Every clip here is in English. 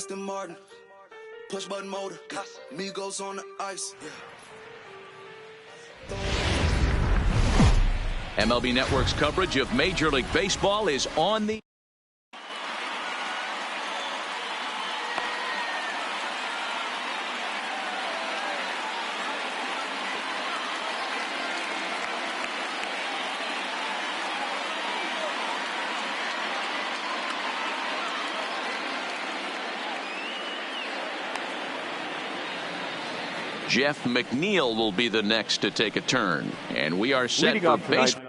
Aston Martin, push button motor, Migos on the ice. MLB Network's coverage of Major League Baseball is on the Jeff McNeil will be the next to take a turn, and we are set for baseball.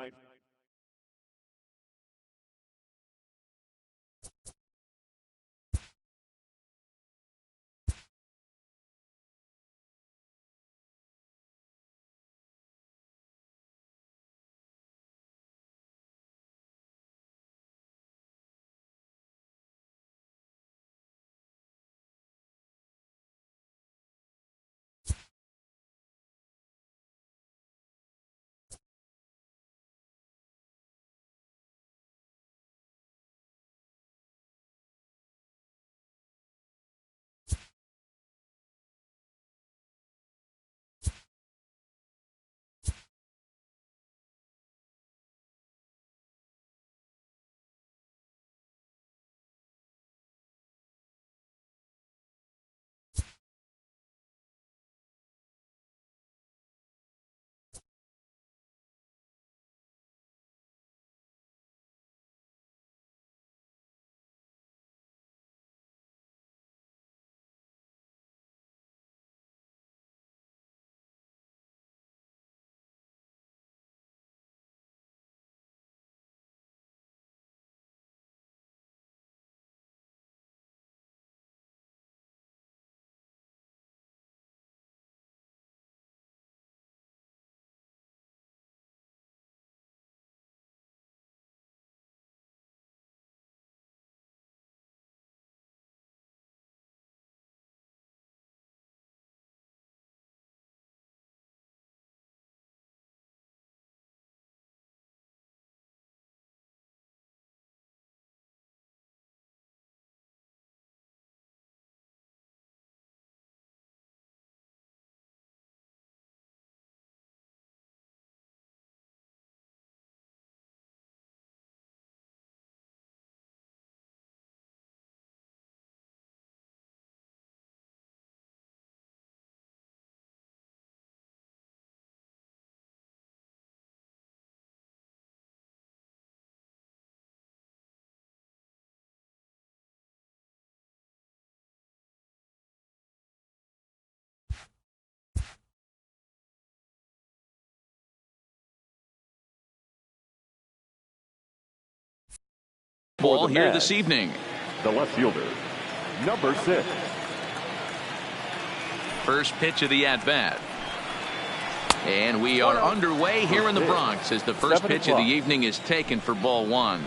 Ball here this evening. The left fielder, number 6. First pitch of the at-bat. And we are underway here in the Bronx as the first pitch of the evening is taken for ball 1.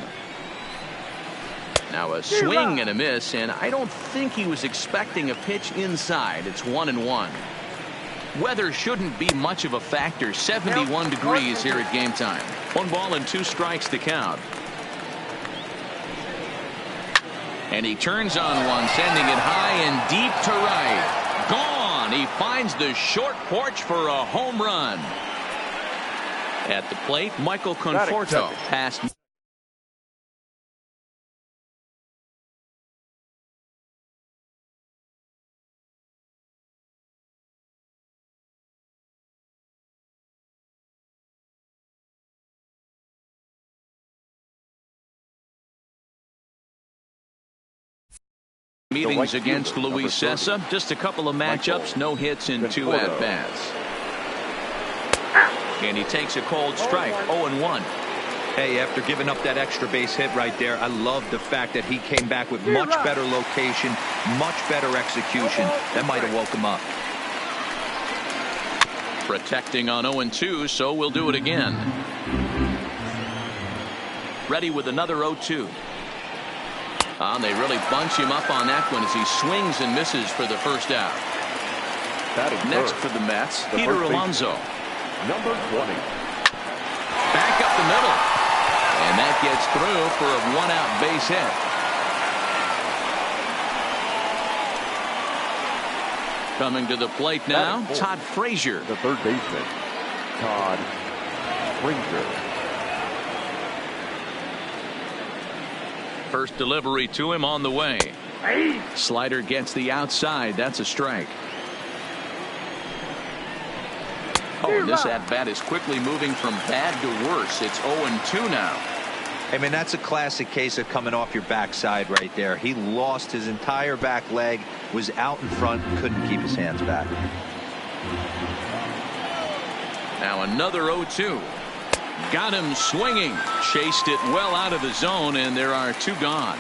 Now a swing and a miss, and I don't think he was expecting a pitch inside. It's 1-1. Weather shouldn't be much of a factor. 71 degrees here at game time. 1 ball and 2 strikes to count. And he turns on one, sending it high and deep to right. Gone. He finds the short porch for a home run. At the plate, Michael Conforto passed. Meetings against Luis Cessa. Just a couple of matchups, no hits in 2 at-bats. And he takes a cold strike, 0-1. Hey, after giving up that extra base hit right there, I love the fact that he came back with much better location, much better execution. That might have woke him up. Protecting on 0-2, so we'll do it again. Ready with another 0-2. They really bunch him up on that one as he swings and misses for the first out. Next for the Mets, Peter Alonso. Number 20. Back up the middle. And that gets through for a 1-out base hit. Coming to the plate now, Todd Frazier. The third baseman, Todd Frazier. First delivery to him on the way. Slider gets the outside. That's a strike. Oh, and this at-bat is quickly moving from bad to worse. It's 0-2 now. I mean, that's a classic case of coming off your backside right there. He lost his entire back leg, was out in front, couldn't keep his hands back. Now another 0-2. Got him swinging. Chased it well out of the zone, and there are two gone.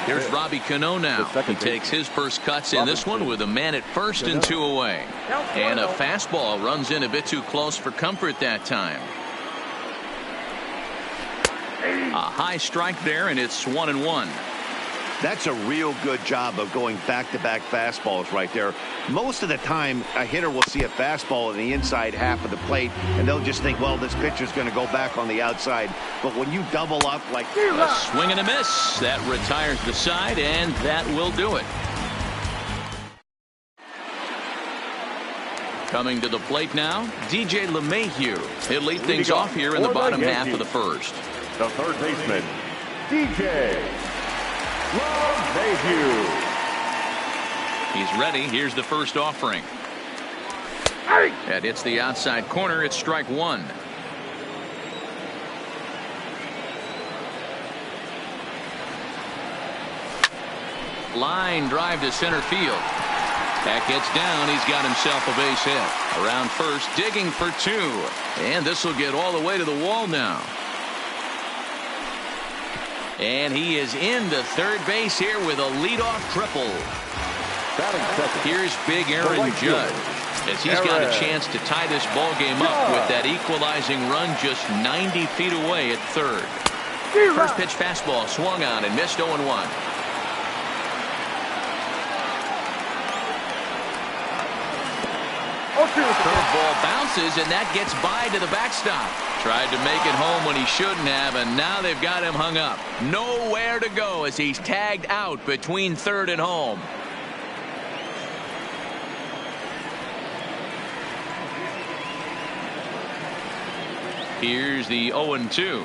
Here's Robbie Cano now. He takes his first cuts in this one with a man at first and two away. And a fastball runs in a bit too close for comfort that time. A high strike there, and it's 1-1. That's a real good job of going back-to-back fastballs right there. Most of the time, a hitter will see a fastball in the inside half of the plate, and they'll just think, well, this pitcher's going to go back on the outside. But when you double up like... A swing and a miss. That retires the side, and that will do it. Coming to the plate now, DJ LeMahieu. He'll lead things off here in the bottom half of the first. The third baseman, DJ LeMahieu. He's ready. Here's the first offering. That hits the outside corner. It's strike one. Line drive to center field. That gets down. He's got himself a base hit. Around first, digging for two. And this will get all the way to the wall now. And he is into third base here with a leadoff triple. Here's big Aaron Judge, as he's got a chance to tie this ball game up with that equalizing run just 90 feet away at third. First pitch fastball swung on and missed 0-1. Curveball bounces, and that gets by to the backstop. Tried to make it home when he shouldn't have, and now they've got him hung up. Nowhere to go as he's tagged out between third and home. Here's the 0-2.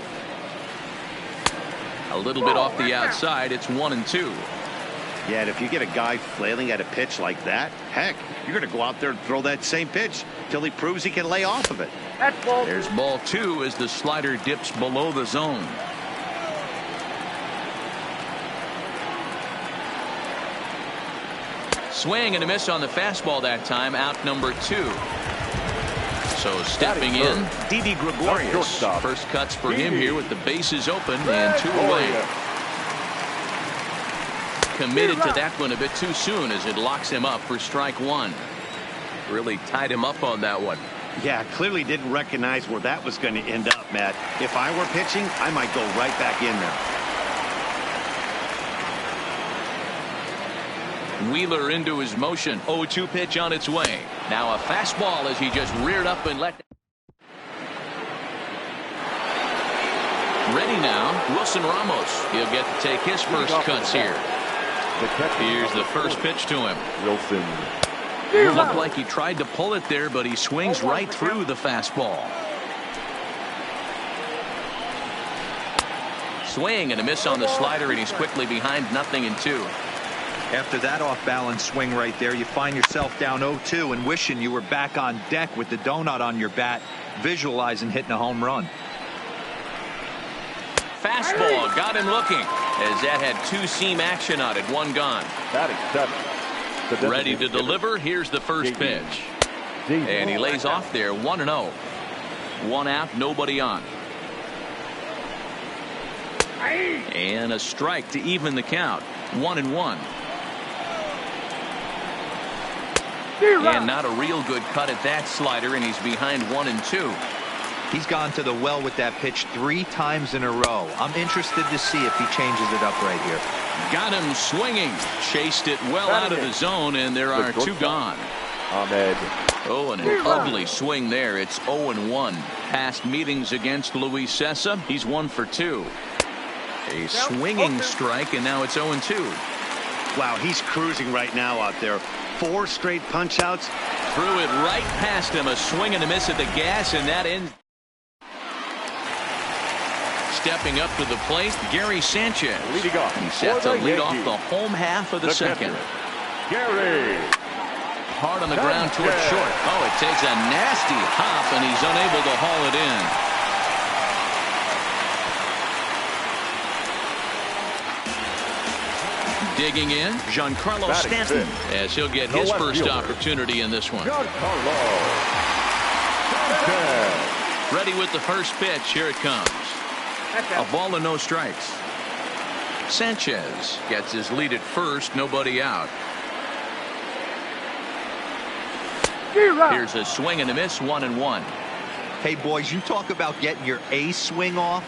A little bit off the outside. It's 1-2. Yeah, and if you get a guy flailing at a pitch like that, heck, you're going to go out there and throw that same pitch till he proves he can lay off of it. There's ball two as the slider dips below the zone. Swing and a miss on the fastball that time. Out number two. So stepping in, Didi Gregorius. First cuts for him here with the bases open and two away. Committed to that one a bit too soon as it locks him up for strike one. Really tied him up on that one. Yeah, clearly didn't recognize where that was going to end up, Matt. If I were pitching, I might go right back in there. Wheeler into his motion. 0-2 pitch on its way. Now a fastball as he just reared up and let. Ready now, Wilson Ramos. He'll get to take his first cuts here. Here's the first pitch to him. Wilson. Looked like he tried to pull it there, but he swings right through the fastball. Swing and a miss on the slider, and he's quickly behind 0-2. After that off-balance swing right there, you find yourself down 0-2 and wishing you were back on deck with the donut on your bat, visualizing hitting a home run. Fastball got him looking as that had two-seam action on it. One gone. Ready to deliver. Here's the first pitch. And he lays off there 1-0. One out, nobody on. And a strike to even the count. 1-1. And not a real good cut at that slider, and he's behind 1-2. He's gone to the well with that pitch 3 times in a row. I'm interested to see if he changes it up right here. Got him swinging. Chased it well out of the zone, and there are two gone. Oh, and an ugly swing there. It's 0-1. Past meetings against Luis Cessa, he's 1 for 2. A swinging strike, and now it's 0-2. Wow, he's cruising right now out there. 4 straight punch-outs. Threw it right past him. A swing and a miss at the gas, and that ends. Stepping up to the plate, Gary Sanchez. Leading off. He's set to lead off the home half of the second. Gary. Hard on the ground towards short. Oh, it takes a nasty hop, and he's unable to haul it in. Digging in, Giancarlo Stanton, as he'll get his first opportunity in this one. Ready with the first pitch. Here it comes. A ball and no strikes. Sanchez gets his lead at first, nobody out. Here's a swing and a miss, 1-1. Hey, boys, you talk about getting your A swing off.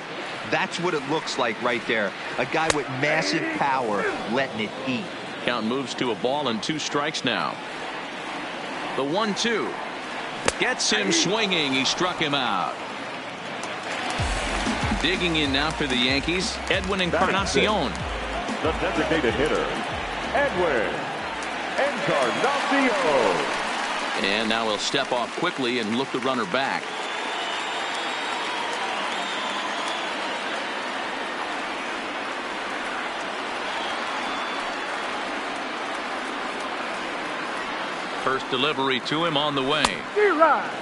That's what it looks like right there. A guy with massive power letting it eat. Count moves to a ball and 2 strikes now. The 1-2 gets him swinging. He struck him out. Digging in now for the Yankees, Edwin Encarnacion. The designated hitter, Edwin Encarnacion. And now he'll step off quickly and look the runner back. First delivery to him on the way.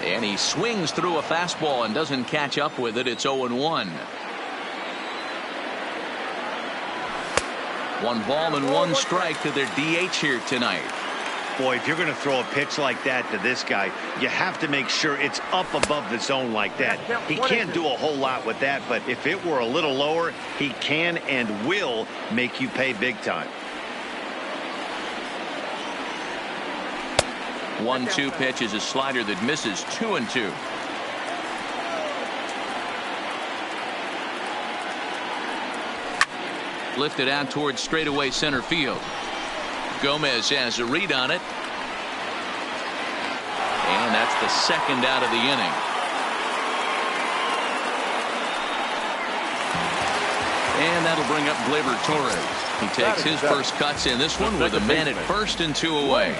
And he swings through a fastball and doesn't catch up with it. It's 0-1. 1 ball and 1 strike to their DH here tonight. Boy, if you're going to throw a pitch like that to this guy, you have to make sure it's up above the zone like that. He can't do a whole lot with that, but if it were a little lower, he can and will make you pay big time. 1-2 pitch is a slider that misses. 2-2. Lifted out towards straightaway center field. Gomez has a read on it. And that's the second out of the inning. And that'll bring up Gleyber Torres. He takes his first cuts in this one with a man at first and 2 away.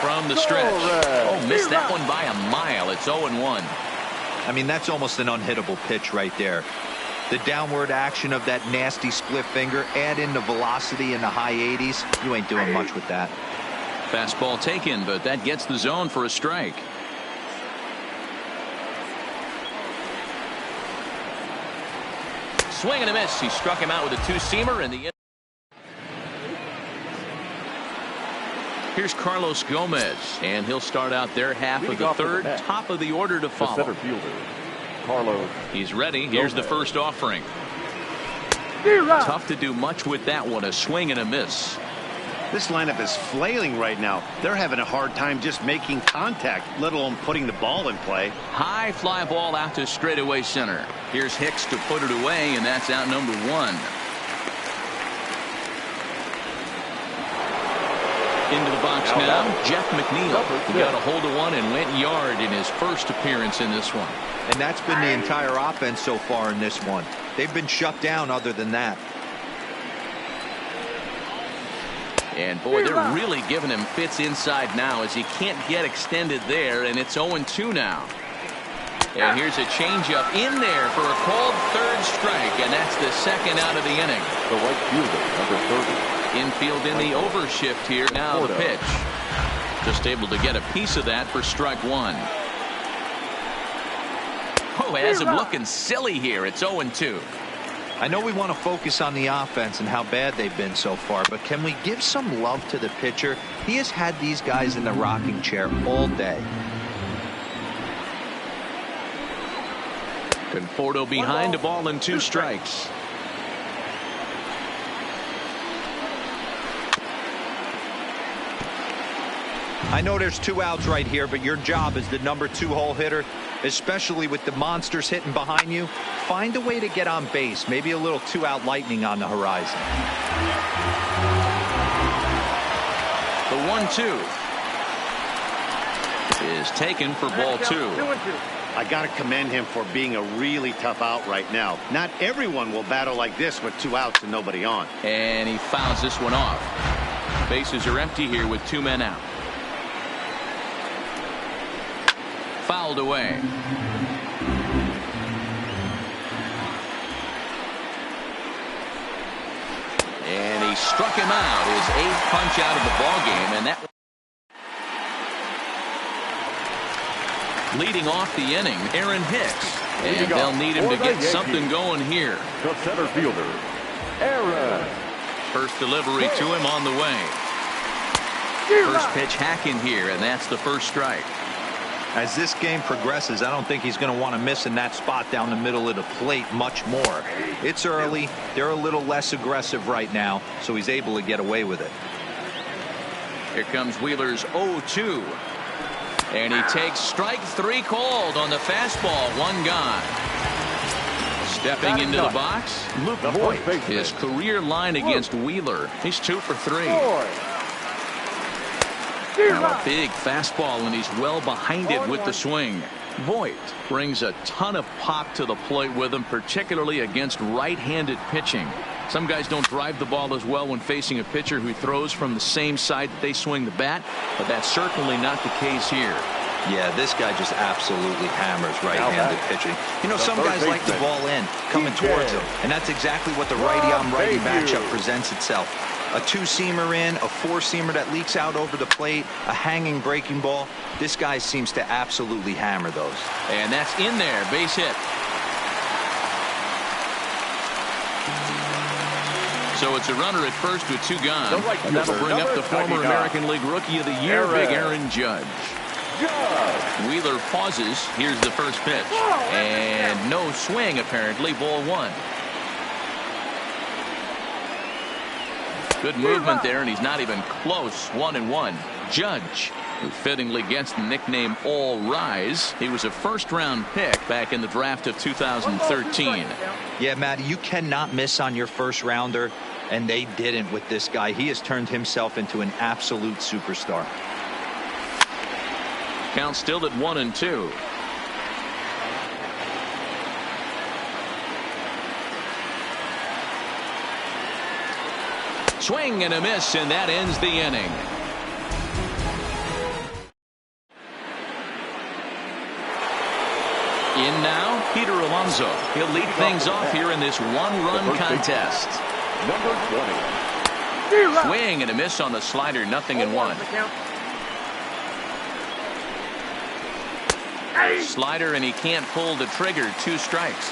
From the stretch. Oh, missed that one by a mile. It's 0-1. I mean, that's almost an unhittable pitch right there. The downward action of that nasty split finger, add in the velocity in the high 80s. You ain't doing much with that. Fastball taken, but that gets the zone for a strike. Swing and a miss. He struck him out with a 2-seamer in the. Here's Carlos Gomez, and he'll start out their half of the third. Top of the order to follow. The center fielder, Carlos. He's ready. Here's the first offering. Tough to do much with that one. A swing and a miss. This lineup is flailing right now. They're having a hard time just making contact, let alone putting the ball in play. High fly ball out to straightaway center. Here's Hicks to put it away, and that's out number 1. Into the box now, Jeff McNeil. He got a hold of one and went yard in his first appearance in this one. And that's been the entire offense so far in this one. They've been shut down other than that. And boy, they're really giving him fits inside now as he can't get extended there, and it's 0-2 now. And here's a changeup in there for a called third strike, and that's the second out of the inning. The right fielder, number 30. Infield in the overshift here. Now the pitch. Just able to get a piece of that for strike 1. Oh, has him looking silly here. It's 0-2. I know we want to focus on the offense and how bad they've been so far, but can we give some love to the pitcher? He has had these guys in the rocking chair all day. Conforto behind, a ball and 2 strikes. I know there's 2 outs right here, but your job as the number 2 hole hitter, especially with the monsters hitting behind you, find a way to get on base. Maybe a little 2-out lightning on the horizon. The 1-2 is taken for ball 2. I got to commend him for being a really tough out right now. Not everyone will battle like this with 2 outs and nobody on. And he fouls this one off. Bases are empty here with 2 men out. Fouled away. And he struck him out, his 8th punch out of the ballgame, and that leading off the inning, Aaron Hicks, and they'll need him to get something going here. The center fielder, Aaron. First delivery to him on the way. First pitch hacking here, and that's the first strike. As this game progresses, I don't think he's going to want to miss in that spot down the middle of the plate much more. It's early. They're a little less aggressive right now, so he's able to get away with it. Here comes Wheeler's 0-2. And he takes strike 3 called on the fastball. 1 gone. Stepping into the box, Luke Voigt. His career line against Wheeler. He's 2 for 3. Now a big fastball, and he's well behind it with the swing. Voigt brings a ton of pop to the plate with him, particularly against right-handed pitching. Some guys don't drive the ball as well when facing a pitcher who throws from the same side that they swing the bat, but that's certainly not the case here. Yeah, this guy just absolutely hammers right-handed pitching. You know, some guys like the ball in, coming towards him, and that's exactly what the righty-on-righty matchup presents itself. A 2-seamer in, a 4-seamer that leaks out over the plate, a hanging breaking ball. This guy seems to absolutely hammer those. And that's in there, base hit. So it's a runner at first with 2 gone. And that'll bring up the former American League Rookie of the Year, Big Aaron Judge. Wheeler pauses. Here's the first pitch. And no swing, apparently. Ball 1. Good movement there, and he's not even close. 1-1. Judge, who fittingly gets the nickname All Rise. He was a first-round pick back in the draft of 2013. Yeah, Matt, you cannot miss on your first-rounder, and they didn't with this guy. He has turned himself into an absolute superstar. Count still at 1-2. Swing and a miss, and that ends the inning. In now, Peter Alonso. He'll lead things off here in this 1-run contest. Number 20. Swing and a miss on the slider, 0-1. Slider, and he can't pull the trigger. 2 strikes.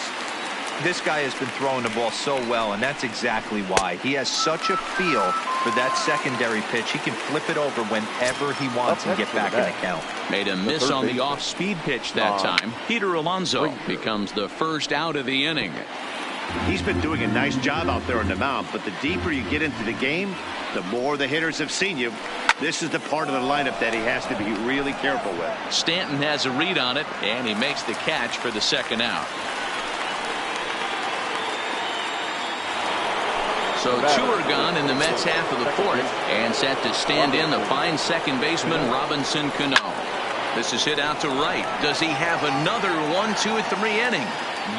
This guy has been throwing the ball so well, and that's exactly why. He has such a feel for that secondary pitch. He can flip it over whenever he wants and get back in the count. Made a miss on the off-speed pitch that time. Peter Alonso becomes the first out of the inning. He's been doing a nice job out there on the mound, but the deeper you get into the game, the more the hitters have seen you. This is the part of the lineup that he has to be really careful with. Stanton has a read on it, and he makes the catch for the 2nd out. So 2 are gone in the Mets half of the 4th, and set to stand in the fine second baseman Robinson Cano. This is hit out to right. Does he have another 1, 2, 3 inning?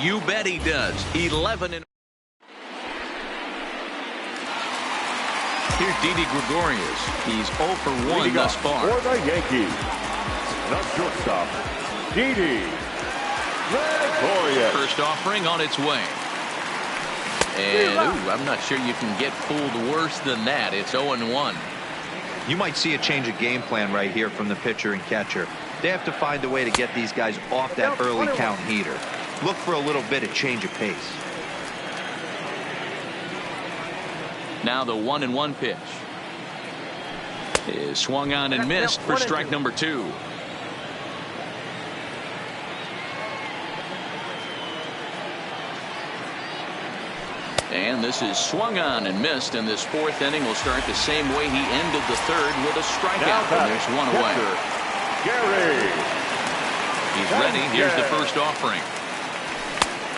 You bet he does. 11 in. Here's Didi Gregorius. He's 0 for 1 thus far. For the Yankees, the shortstop, Didi Gregorius. First offering on its way. And ooh, I'm not sure you can get fooled worse than that. It's 0-1. You might see a change of game plan right here from the pitcher and catcher. They have to find a way to get these guys off that early count heater. Look for a little bit of change of pace. Now the 1-1 pitch is swung on and missed for strike number 2. And this is swung on and missed, and this 4th inning will start the same way he ended the 3rd with a strikeout, and there's 1 away. Gary. He's ready. Here's the first offering.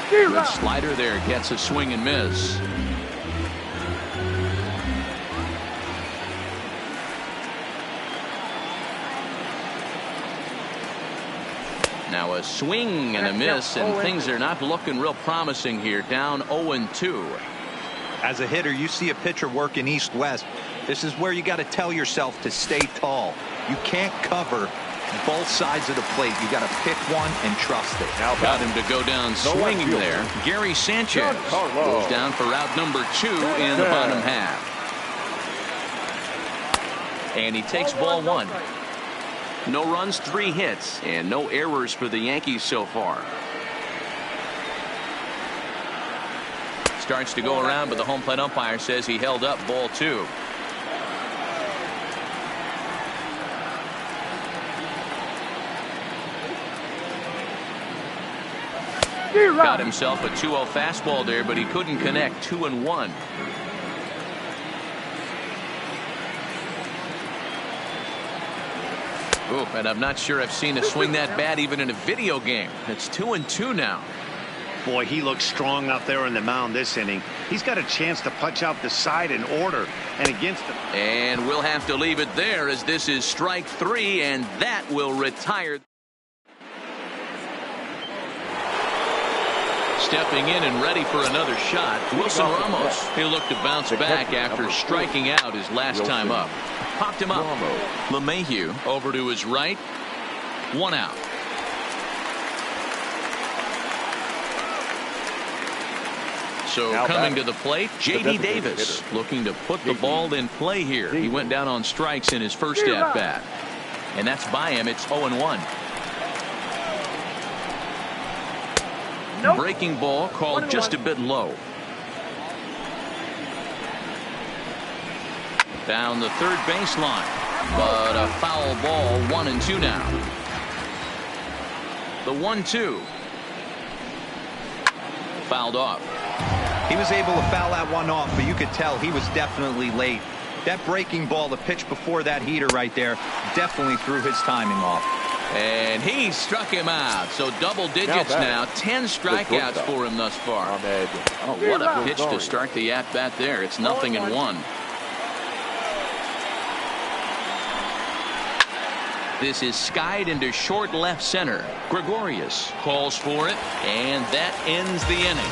Good slider there, gets a swing and miss. Now a swing and a miss, and things are not looking real promising here. Down 0-2. As a hitter, you see a pitcher working east-west. This is where you got to tell yourself to stay tall. You can't cover both sides of the plate. You got to pick one and trust it. Now got him to go down swinging there. Gary Sanchez goes down for out number 2 in the bottom half. And he takes ball 1. No runs, 3 hits, and no errors for the Yankees so far. Starts to go around, but the home plate umpire says he held up ball 2. Got himself a 2-0 fastball there, but he couldn't connect. 2-1. Oh, and I'm not sure I've seen a swing that bad even in a video game. It's 2-2 now. Boy, he looks strong out there on the mound this inning. He's got a chance to punch out the side in order and against him. And we'll have to leave it there, as this is strike 3, and that will retire. Stepping in and ready for another shot, Wilson Ramos. He'll look to bounce back after striking out his last time up. Popped him up. LeMahieu over to his right. 1 out. So coming to the plate, J.D. Davis looking to put the ball in play here. He went down on strikes in his first at bat. And that's by him. It's 0-1. Breaking ball called just a bit low. Down the third baseline, but a foul ball. 1-2 now. The 1-2 fouled off. He was able to foul that one off, but you could tell he was definitely late. That breaking ball, the pitch before that heater right there, definitely threw his timing off. And he struck him out. So double digits now. 10 strikeouts for him thus far. Oh, what a pitch to start the at-bat there. It's 0-1. This is skied into short left center. Gregorius calls for it, and that ends the inning.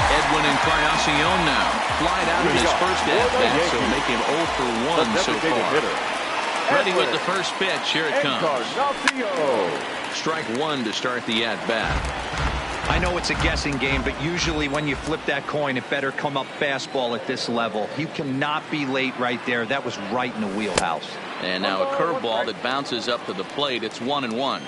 Edwin Encarnacion now flied out in his first at-bat, so make him 0 for 1 so far. Ready with the first pitch. Here it comes. Strike 1 to start the at-bat. I know it's a guessing game, but usually when you flip that coin, it better come up fastball at this level. You cannot be late right there. That was right in the wheelhouse. And now a curveball that bounces up to the plate. It's 1-1.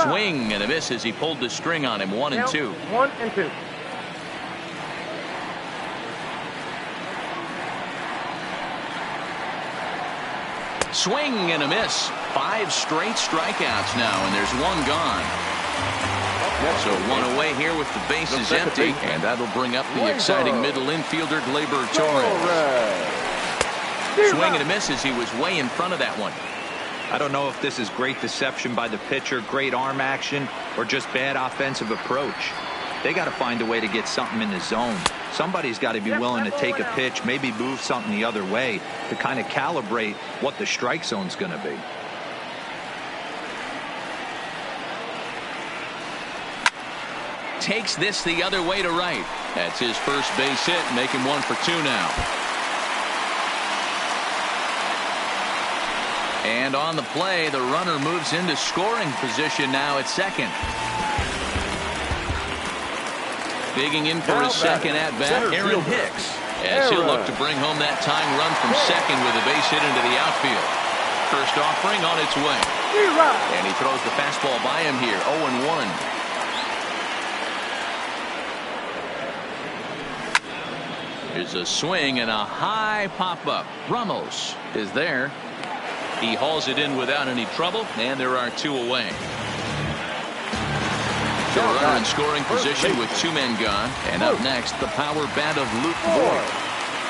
Swing and a miss as he pulled the string on him. 1-2. 1-2. Swing and a miss. 5 straight strikeouts now, and there's 1 gone. So 1 away here with the bases empty, and that'll bring up the exciting middle infielder Gleyber Torres. Swing and a miss as he was way in front of that one. I don't know if this is great deception by the pitcher, great arm action, or just bad offensive approach. They got to find a way to get something in the zone. Somebody's got to be willing to take a pitch, maybe move something the other way to kind of calibrate what the strike zone's going to be. Takes this the other way to right. That's his first base hit, making 1 for 2 now. And on the play, the runner moves into scoring position now at second. Digging in for his second at-bat, Aaron Hicks, as he'll look to bring home that tying run from second with a base hit into the outfield. First offering on its way. And he throws the fastball by him here. 0-1. Here's a swing and a high pop-up. Ramos is there. He hauls it in without any trouble, and there are 2 away. The runner in scoring position with 2 men gone. And up next, the power bat of Luke Voigt.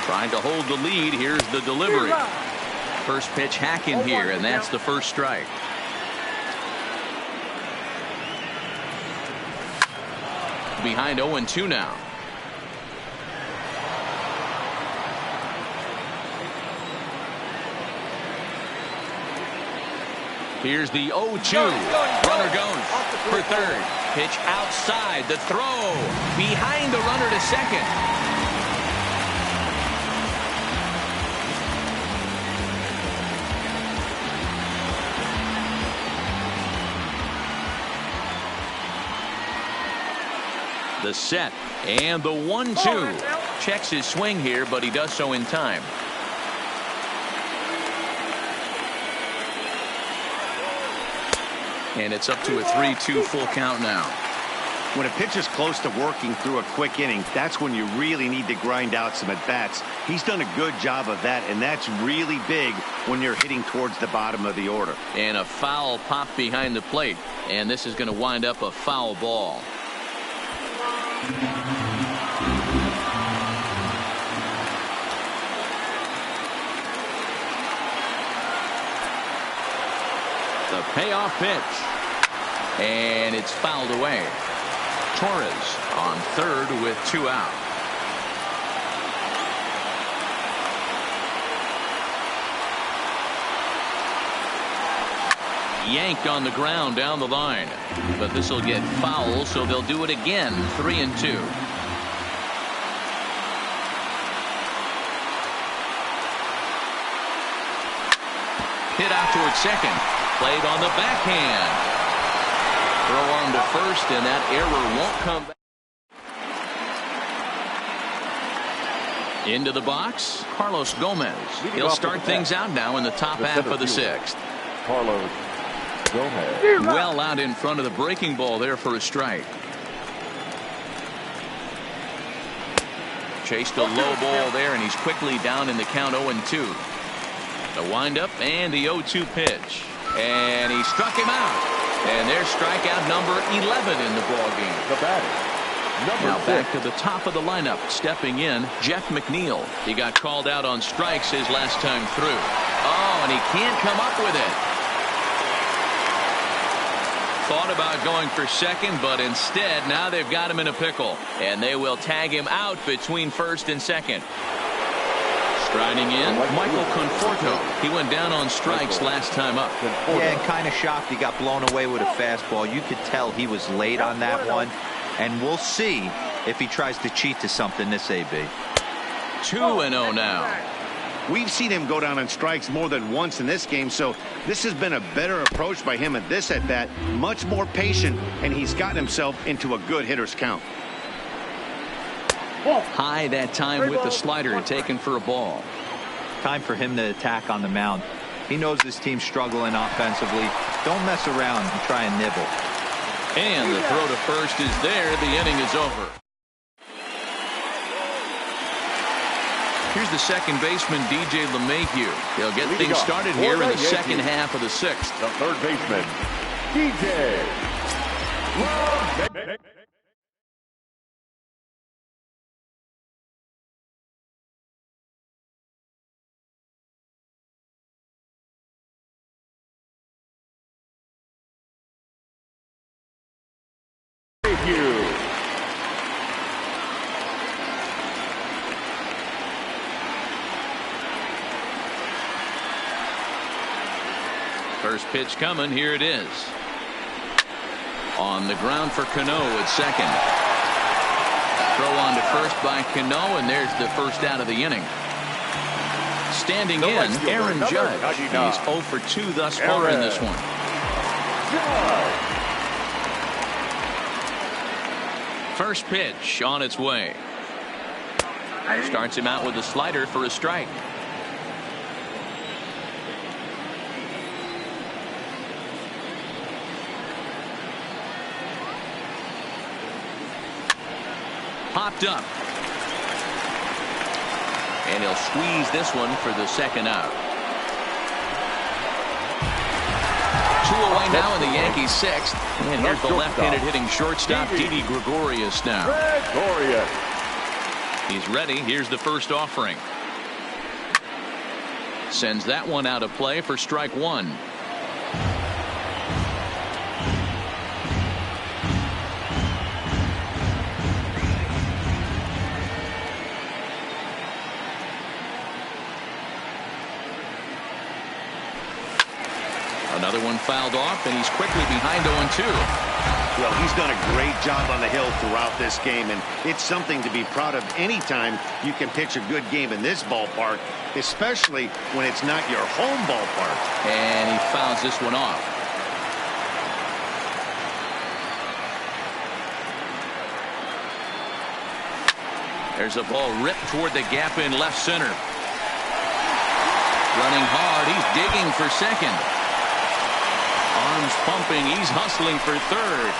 Trying to hold the lead. Here's the delivery. First pitch hacking here, and that's the first strike. behind 0-2 now. Here's the 0-2. Runner goes for third. Pitch outside. The throw behind the runner to second. The set and the 1-2. Checks his swing here, but he does so in time. And it's up to a 3-2 full count now. When a pitch is close to working through a quick inning, that's when you really need to grind out some at-bats. He's done a good job of that, and that's really big when you're hitting towards the bottom of the order. And a foul pop behind the plate. And this is going to wind up a foul ball. The payoff pitch. And it's fouled away. Torres on third with 2 out. Yanked on the ground down the line. But this will get foul, so they'll do it again. 3-2. Hit out towards second. Played on the backhand. Throw on to first, and that error won't come back. Into the box, Carlos Gomez. He'll start things out now in the top half of the 6th. Carlos Gomez. Well out in front of the breaking ball there for a strike. Chased a low ball there, and he's quickly down in the count 0-2. The windup and the 0-2 pitch. And he struck him out. And there's strikeout number 11 in the ballgame. The batter, Now number 6. back to the top of the lineup. Stepping in, Jeff McNeil. He got called out on strikes his last time through. Oh, and he can't come up with it. Thought about going for second, but instead now they've got him in a pickle. And they will tag him out between first and second. Striding in, Michael Conforto. He went down on strikes last time up. Yeah, and kind of shocked he got blown away with a fastball. You could tell he was late on that one. And we'll see if he tries to cheat to something this AB. 2-0 now. We've seen him go down on strikes more than once in this game, so this has been a better approach by him at this at-bat. Much more patient, and he's gotten himself into a good hitter's count. High that time with the slider taken for a ball. Time for him to attack on the mound. He knows this team's struggling offensively. Don't mess around and try and nibble. And the throw to first is there. The inning is over. Here's the second baseman, DJ LeMahieu. He'll get things started here in the second half of the 6th. The third baseman, DJ LeMahieu. First pitch coming. Here it is. On the ground for Cano at second. Throw on to first by Cano, and there's the first out of the inning. Standing in, Aaron Judge. He's 0 for 2 thus far in this one. First pitch on its way. Starts him out with a slider for a strike. Popped up. And he'll squeeze this one for the second out. 2 away now in the Yankees 6th. And here's the left-handed hitting shortstop, Didi Gregorius now. He's ready. Here's the first offering. Sends that one out of play for strike 1. Another one fouled off, and he's quickly behind 0-2. Well, he's done a great job on the hill throughout this game, and it's something to be proud of anytime you can pitch a good game in this ballpark, especially when it's not your home ballpark. And he fouls this one off. There's a ball ripped toward the gap in left center. Running hard, he's digging for second. Arms pumping, he's hustling for third.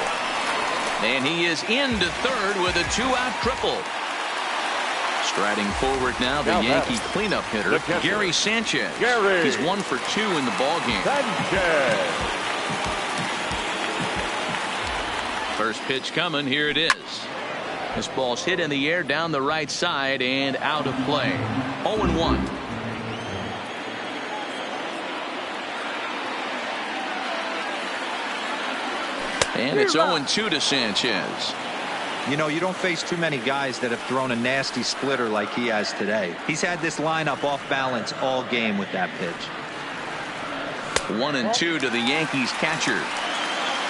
And he is into third with a 2-out triple. Striding forward now, the Yankee cleanup hitter, Gary Sanchez. He's 1 for 2 in the ballgame. First pitch coming, here it is. This ball's hit in the air down the right side and out of play. 0-1. And it's 0-2 to Sanchez. You know, you don't face too many guys that have thrown a nasty splitter like he has today. He's had this lineup off balance all game with that pitch. 1-2 to the Yankees catcher.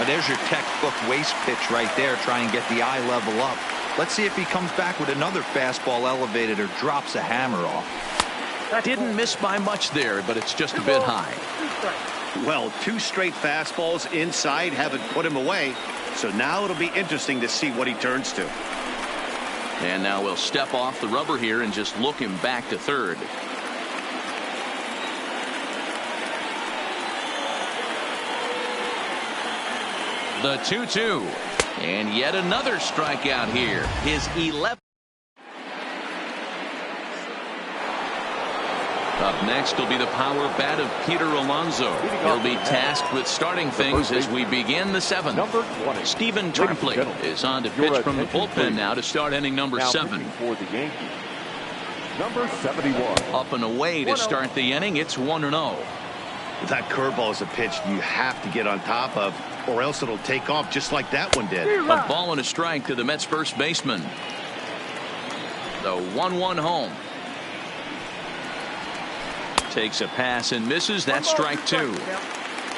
There's your textbook waste pitch right there. Try and get the eye level up. Let's see if he comes back with another fastball elevated or drops a hammer off. Didn't miss by much there, but it's just a bit high. Well, 2 straight fastballs inside haven't put him away. So now it'll be interesting to see what he turns to. And now we'll step off the rubber here and just look him back to third. The 2-2. And yet another strikeout here. His 11th. Up next will be the power bat of Peter Alonso. He'll be tasked with starting things as we begin the 7th. Stephen Turnflick is on to pitch from the bullpen now to start inning number 7. For the Yankees, number 71. Up and away to start the inning. It's 1-0. That curveball is a pitch you have to get on top of, or else it'll take off just like that one did. A ball and a strike to the Mets first baseman. The 1-1 home. Takes a pass and misses. That's strike 2.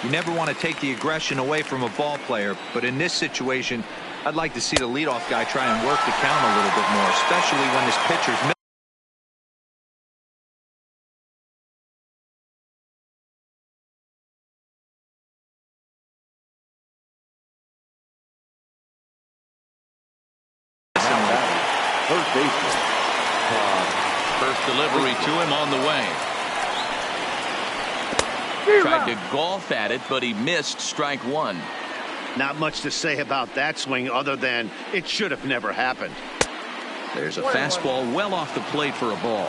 You never want to take the aggression away from a ball player, but in this situation, I'd like to see the leadoff guy try and work the count a little bit more, especially when this pitcher's Third baseman. First delivery to him on the way. Tried to golf at it, but he missed strike 1. Not much to say about that swing other than it should have never happened. There's a fastball well off the plate for a ball.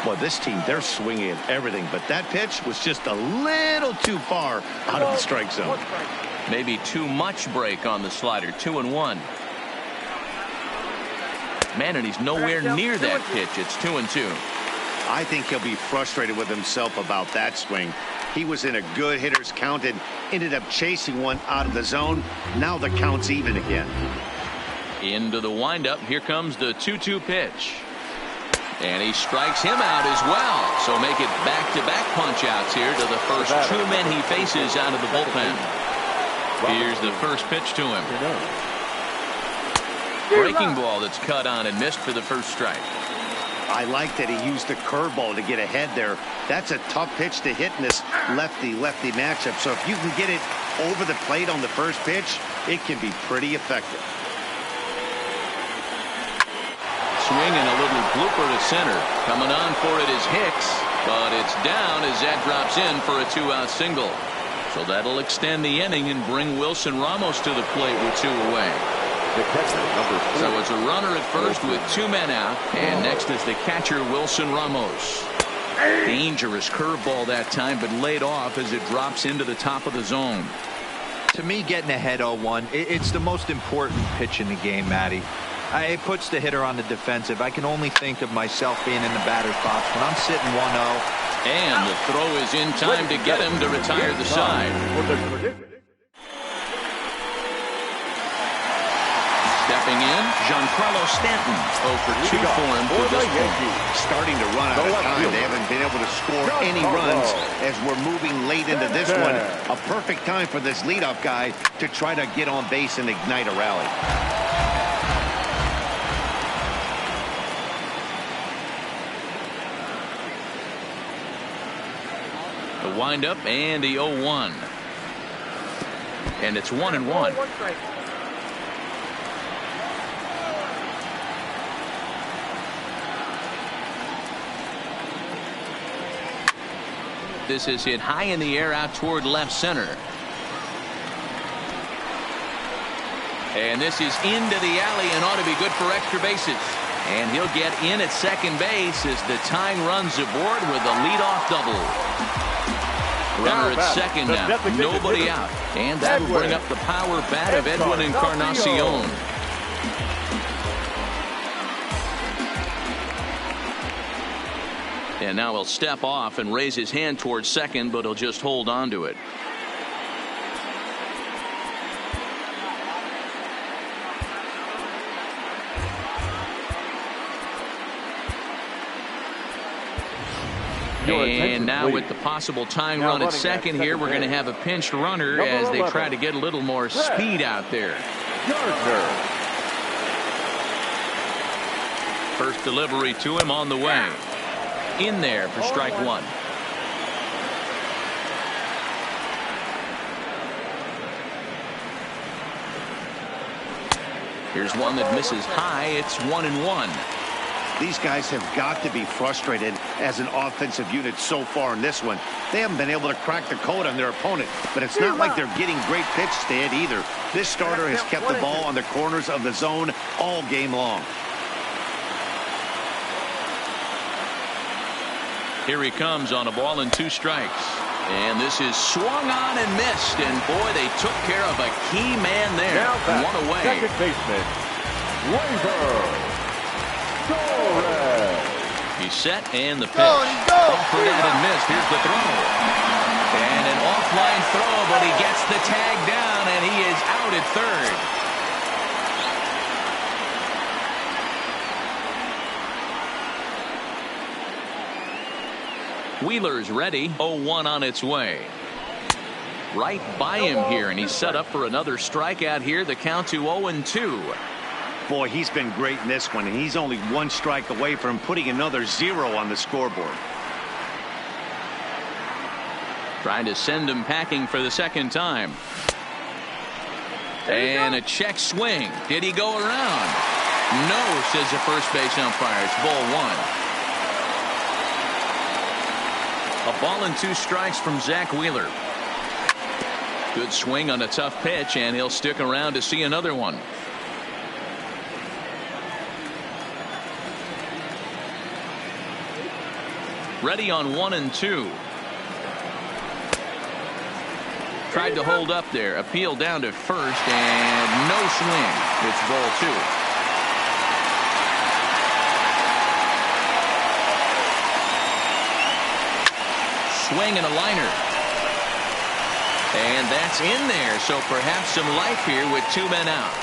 Well, this team, they're swinging at everything, but that pitch was just a little too far out of the strike zone. Maybe too much break on the slider. 2-1. Man, and he's nowhere near that pitch. It's 2-2. I think he'll be frustrated with himself about that swing. He was in a good hitter's count and ended up chasing one out of the zone. Now the count's even again. Into the windup. Here comes the 2-2 pitch. And he strikes him out as well. So make it back-to-back punch-outs here to the first 2 men he faces out of the bullpen. Here's the first pitch to him. Breaking ball that's cut on and missed for the first strike. I like that he used the curveball to get ahead there. That's a tough pitch to hit in this lefty-lefty matchup. So if you can get it over the plate on the first pitch, it can be pretty effective. Swing and a little blooper to center. Coming on for it is Hicks, but it's down as that drops in for a 2-out single. So that'll extend the inning and bring Wilson Ramos to the plate with 2 away. So it's a runner at first with 2 men out, and next is the catcher Wilson Ramos. Dangerous curveball that time, but laid off as it drops into the top of the zone. To me, getting ahead 0-1, it's the most important pitch in the game, Matty. It puts the hitter on the defensive. I can only think of myself being in the batter's box when I'm sitting 1-0. And the throw is in time to get him to retire the side. Stepping in, Giancarlo Stanton. 0 for 2 for him to this point. Starting to run out of time. They haven't been able to score any runs as we're moving late into this one. A perfect time for this leadoff guy to try to get on base and ignite a rally. The windup and the 0-1. And it's 1-1. This is hit high in the air out toward left center. And this is into the alley and ought to be good for extra bases. And he'll get in at second base as the tying runs aboard with a leadoff double. Runner at second now, nobody out. And that will bring up the power bat of Edwin Encarnacion. And now he'll step off and raise his hand towards second, but he'll just hold on to it. And now with the possible tying run at second here, we're going to have a pinched runner as they try to get a little more speed out there. First delivery to him on the way. In there for strike one. Here's one that misses high. It's 1-1. These guys have got to be frustrated as an offensive unit so far in this one. They haven't been able to crack the code on their opponent, but it's not like they're getting great pitches to hit either. This starter has kept the ball on the corners of the zone all game long. Here he comes on a ball and 2 strikes. And this is swung on and missed. And boy, they took care of a key man there. One away. Second baseman, Waiver. He's set and the pitch. Off for that and missed. Here's the throw. And an offline throw, but he gets the tag down and he is out at third. Wheeler's ready. 0-1 on its way. Right by him here, and he's set up for another strikeout here. The count to 0-2. Boy, he's been great in this one, and he's only 1 strike away from putting another 0 on the scoreboard. Trying to send him packing for the second time. And a check swing. Did he go around? No, says the first base umpire. It's ball 1. A ball and 2 strikes from Zach Wheeler. Good swing on a tough pitch, and he'll stick around to see another one. Ready on 1 and 2. Tried to hold up there. Appeal down to first, and no swing. It's ball 2. Swing and a liner. And that's in there, so perhaps some life here with 2 men out.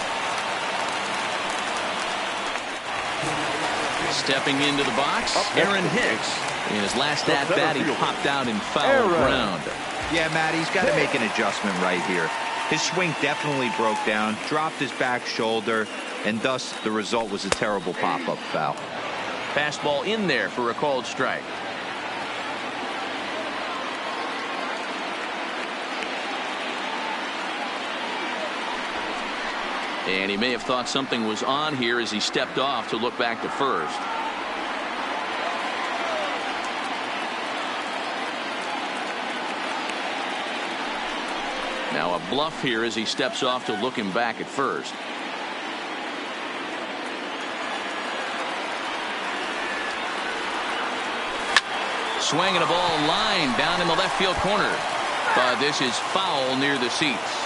Stepping into the box, Aaron Hicks. In his last at-bat, he popped out in foul ground. Yeah, Matt, he's got to make an adjustment right here. His swing definitely broke down, dropped his back shoulder, and thus the result was a terrible pop-up foul. Fastball in there for a called strike. And he may have thought something was on here as he stepped off to look back to first. Now a bluff here as he steps off to look him back at first. Swinging a ball line down in the left field corner. But this is foul near the seats.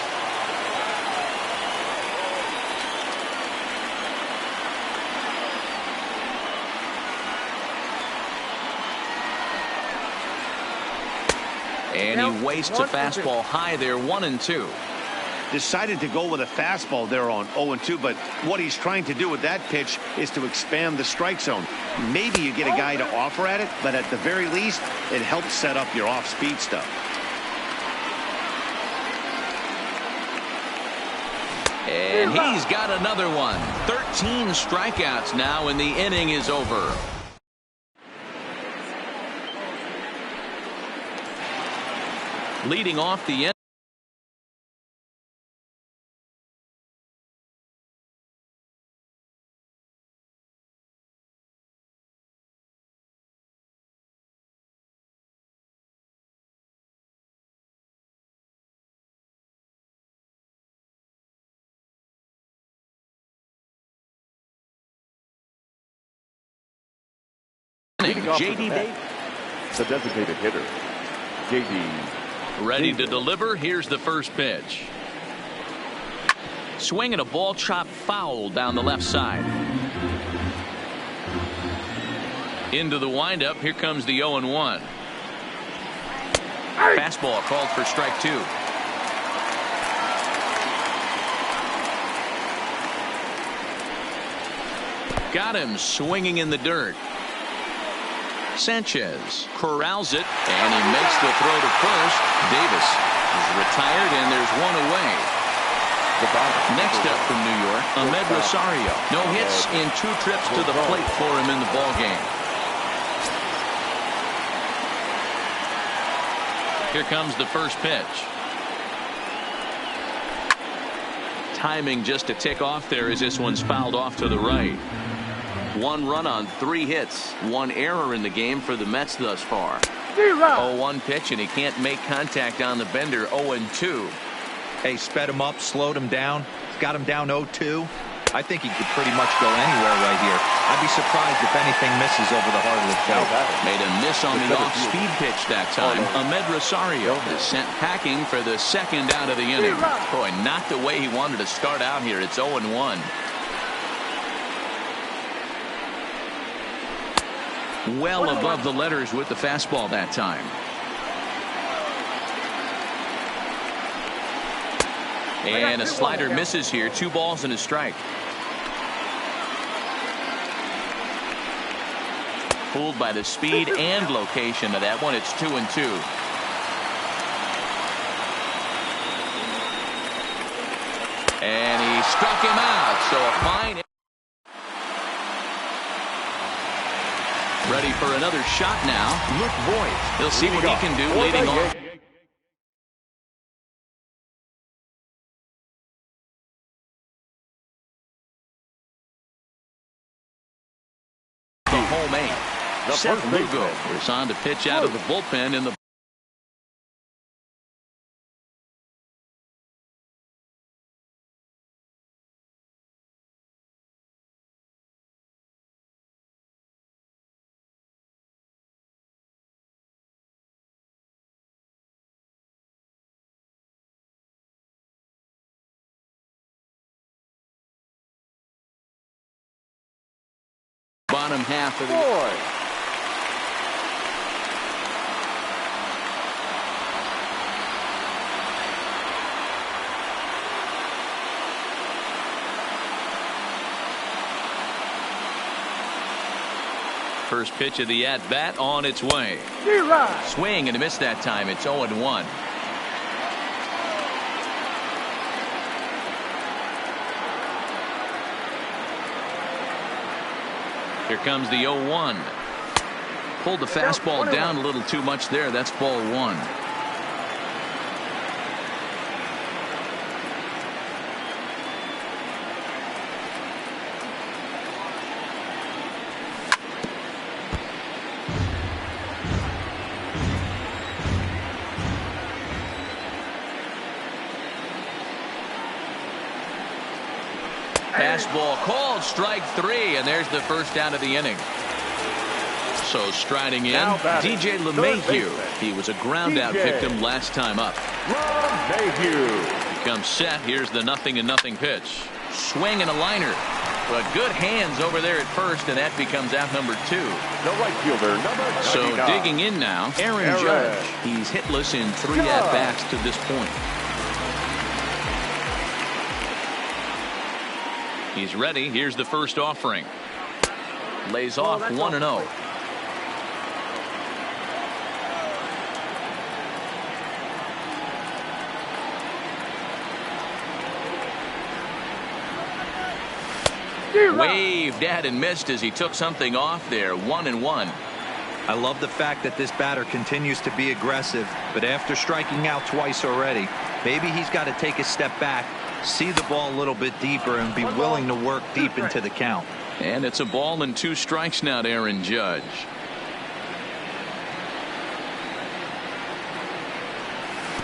And he wastes a fastball high there, 1 and 2. decided to go with a fastball there on 0-2, but what he's trying to do with that pitch is to expand the strike zone. Maybe you get a guy to offer at it, but at the very least, it helps set up your off-speed stuff. And he's got another one. 13 strikeouts now, and the inning is over. Leading off the end. J.D. Davis, the designated hitter, J.D. ready to deliver. Here's the first pitch. Swinging a ball chopped foul down the left side. Into the windup. Here comes the 0-1. Fastball called for strike 2. Got him swinging in the dirt. Sanchez corrals it, and he makes the throw to first. Davis is retired, and there's one away. Next up from New York, Ahmed Rosario. No hits in 2 trips to the plate for him in the ballgame. Here comes the first pitch. Timing just to tick off there as this one's fouled off to the right. 1 run on 3 hits. 1 error in the game for the Mets thus far. 0-1 pitch, and he can't make contact on the bender. 0-2. Hey, sped him up, slowed him down, got him down 0-2. I think he could pretty much go anywhere right here. I'd be surprised if anything misses over the heart of the plate. Made a miss on the off-speed pitch that time. Ahmed Rosario is sent packing for the second out of the inning. Boy, not the way he wanted to start out here. It's 0-1. Well above the letters with the fastball that time. And a slider misses here. 2 balls and a strike. Fooled by the speed and location of that one. It's 2-2. And he struck him out. So a fine. Ready for another shot now. Luke Voigt. He'll see what he can do leading off. The home 8. Seth Lugo is on to pitch out of the bullpen in the bottom half of the first pitch of the at-bat on its way. Swing and a miss that time. It's 0-1. Here comes the 0-1. Pulled the fastball down a little too much there. That's ball 1. Fastball called, strike 3, and there's the first out of the inning. So striding in, DJ LeMahieu. He was a ground out victim last time up. He comes set. Here's the 0-0 pitch. Swing and a liner. But good hands over there at first, and that becomes out number 2. The right fielder, number 99. So digging in now, Aaron Judge. He's hitless in 3 at-bats to this point. He's ready. Here's the first offering. Lays off 1-0. Waved at and missed as he took something off there. 1-1. I love the fact that this batter continues to be aggressive, but after striking out twice already, maybe he's got to take a step back, see the ball a little bit deeper, and be willing to work deep into the count. And it's a ball and 2 strikes now to Aaron Judge.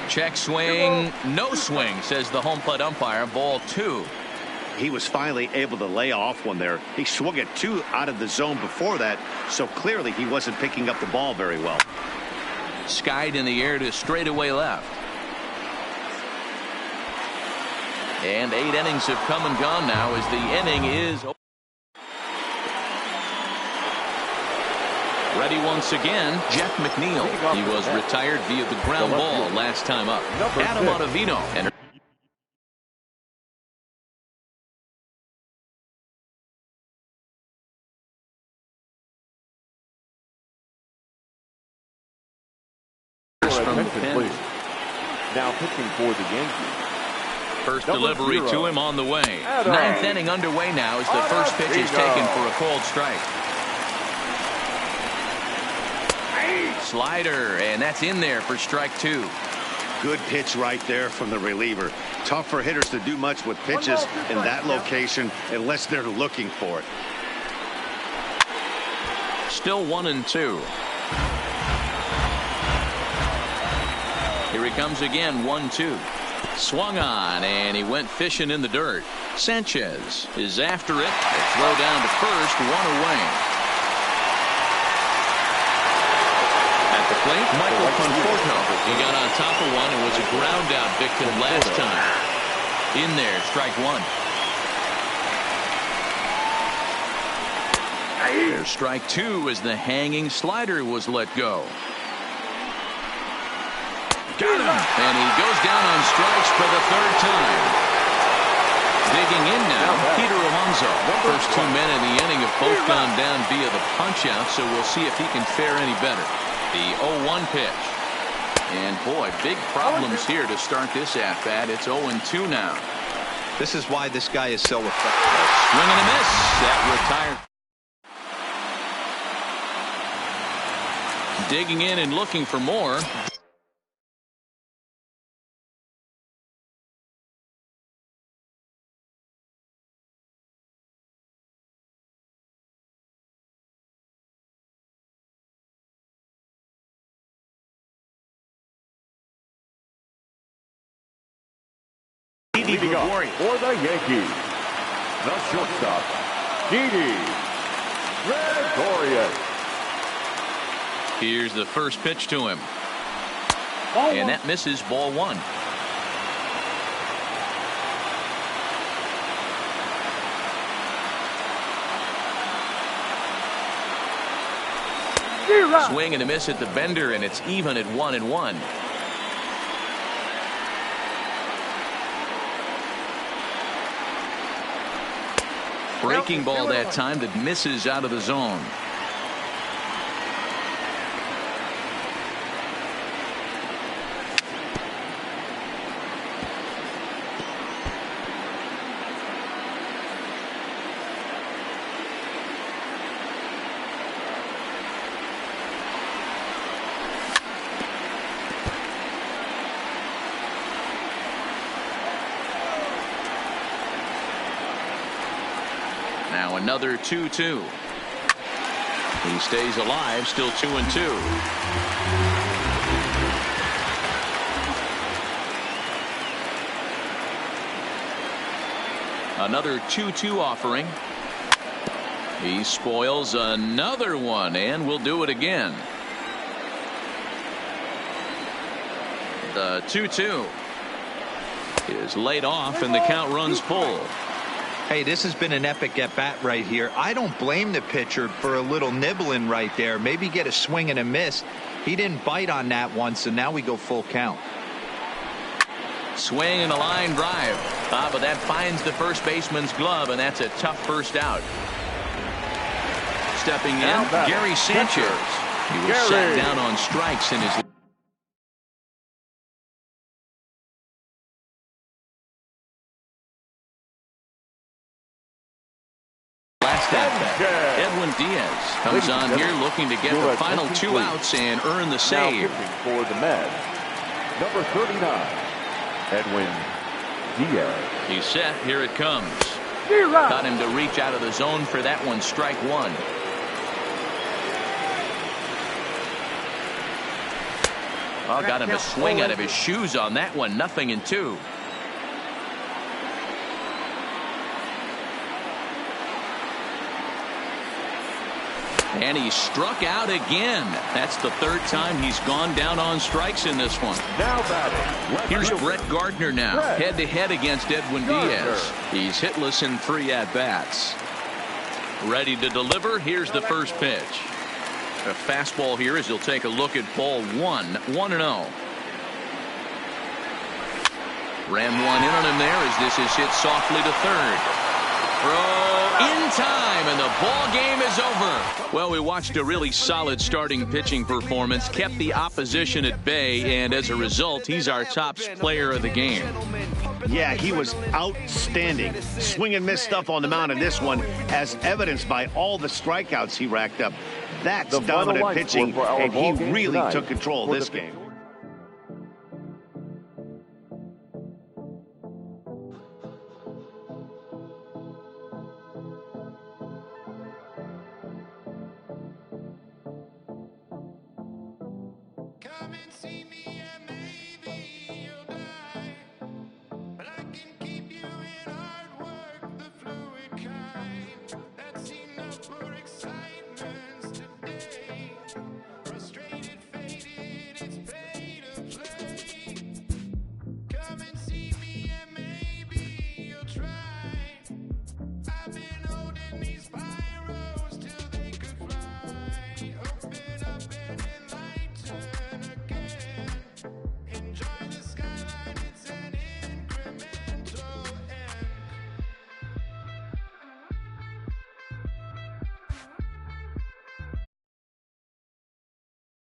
Check swing, no swing, says the home plate umpire. Ball 2. He was finally able to lay off one there. He swung at 2 out of the zone before that, so clearly he wasn't picking up the ball very well. Skied in the air to straightaway left. And 8 innings have come and gone now as the inning is ready once again. Jeff McNeil. He was retired via the ground ball last time up. Adam Ottavino. And from the pen. Now pitching for the Yankees. First delivery to him on the way. 9th inning underway now as the first pitch is taken for a cold strike. Slider, and that's in there for strike 2. Good pitch right there from the reliever. Tough for hitters to do much with pitches in that location unless they're looking for it. Still 1-2. Here he comes again. 1-2. Swung on, and he went fishing in the dirt. Sanchez is after it. A throw down to first. 1 away. At the plate, Michael Conforto. He got on top of one and was a ground out victim last time. In there, strike 1. There's strike 2 as the hanging slider was let go. Got him, and he goes down on strikes for the 3rd time. Digging in now, Peter Alonso. First 2 men in the inning have both gone down via the punch-out, so we'll see if he can fare any better. The 0-1 pitch. And boy, big problems here to start this at-bat. It's 0-2 now. This is why this guy is so effective. Swing and a miss. That retired. Digging in and looking for more. For the Yankees, the shortstop, Didi Gregorius. Here's the first pitch to him. And that misses. Ball 1. Swing and a miss at the bender, and it's even at 1-1. Breaking ball that time that misses out of the zone. Now another 2-2. He stays alive, still 2-2. Another 2-2 offering. He spoils another one, and will do it again. The 2-2 is laid off, and the count runs full. Hey, this has been an epic at-bat right here. I don't blame the pitcher for a little nibbling right there. Maybe get a swing and a miss. He didn't bite on that one, so now we go full count. Swing and a line drive. But that finds the first baseman's glove, and that's a tough first out. Stepping in, Gary Sanchez. He was sat down on strikes in his last at-bat. Edwin Diaz comes on here looking to get the final 2 outs and earn the save. For the Mets, number 39, Edwin Diaz. He's set. Here it comes. Got him to reach out of the zone for that one. Strike one. Oh, got him to swing out of his shoes on that one. 0-2. And he struck out again. That's the 3rd time he's gone down on strikes in this one. Now batting. Here's Brett Gardner now, head-to-head against Edwin Diaz. He's hitless in 3 at-bats. Ready to deliver. Here's the first pitch. A fastball here as he'll take a look at ball 1. 1-0. Ran one in on him there as this is hit softly to third. Throw in time, and the ball game is over. Well, we watched a really solid starting pitching performance, kept the opposition at bay, and as a result, he's our top player of the game. Yeah, he was outstanding. Swing and miss stuff on the mound in this one, as evidenced by all the strikeouts he racked up. That's dominant pitching, and he really took control of this game.